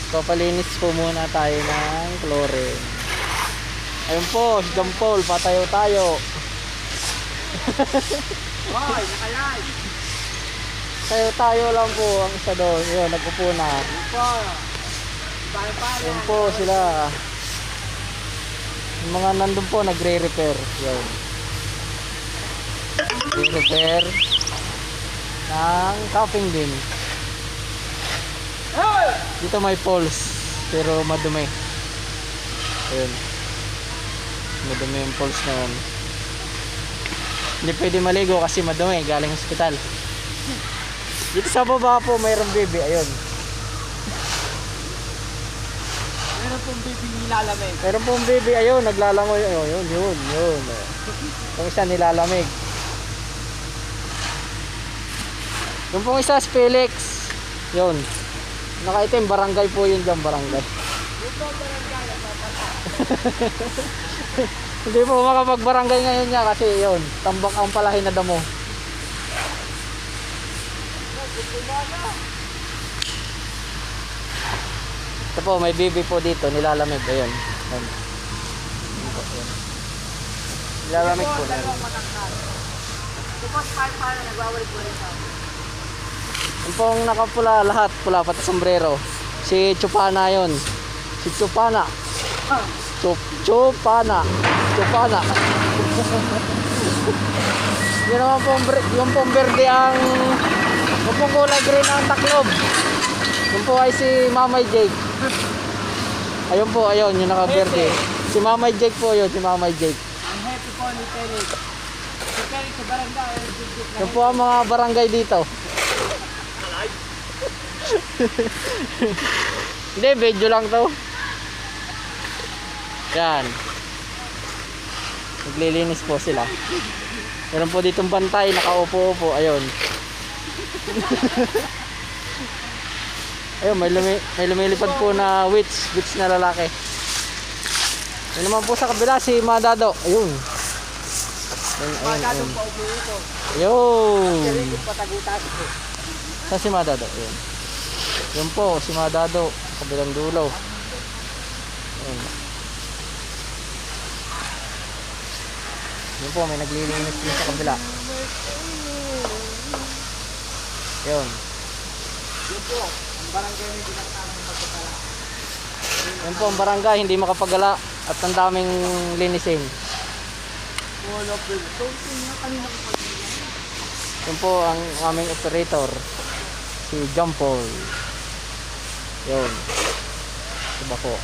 Papalinis po muna tayo ng chlorine. Ayun po, si John Paul, patayo tayo. Hoy, nakalay. Tayo lang po ang isa doon. Yun, nagpupo na. Ayun po sila. Yung mga nandun po, nagre-repair. Yun. Nagre-repair ng cupping din. Dito may poles, pero madumi. Ayun. Madumi yung poles na yun. Hindi pwede maligo kasi madumi, galing hospital. Dito sa baba po mayroong baby, ayun. Meron pong baby nilalamig. Meron pong baby, ayun, naglalangoy. Ayun, yun. Yung isa nilalamig. Yung pong isa, Felix. Yun. Nakaitim, barangay po yun dyan, barangay. Hindi po makapag-barangay ngayon niya kasi yun, tambak ang palahin na damo. Ito po, may baby po dito, nilalamig. Ayun. Ayun. Nilalamig po. Tapos paano nagwawalik po rin sa Yung pong nakapula lahat, pula pati sombrero. Si Chupana yun. Si Chupana. Chupana. Yun naman pong, yung pong verde ang, yung pong kulay green ang taklob. Yung po ay si Mamay Jake. Ayun po, ayun, yung naka-verde. Si Mamay Jake po yun, si Mamay Jake. ang happy po ni Felix. Si Felix sa barangay. Yung po ang mga barangay dito. Hindi, video lang to. Yan. Naglilinis po sila. Meron po ditong bantay, nakaupo-upo. Ayun. Ayun, may lumilipad po na witch na lalaki. Yun naman po sa kabila, si Madado. Ayun. Madado po upo ito. Ayun. Siya patagutas po. Sa si Madado. Ayun. Yun po, si Madado. Kabilang dulo. Ayun. Yun po, may naglilinis din sa kabila. Yun. Yun po, ang barangay may ginagtamang pagkakala. Yun po, ang barangay hindi makapagala at ang daming linisin. Wala po. So, yun kanina ko pag Yun po ang aming operator, si John Paul. Yun. Diba po?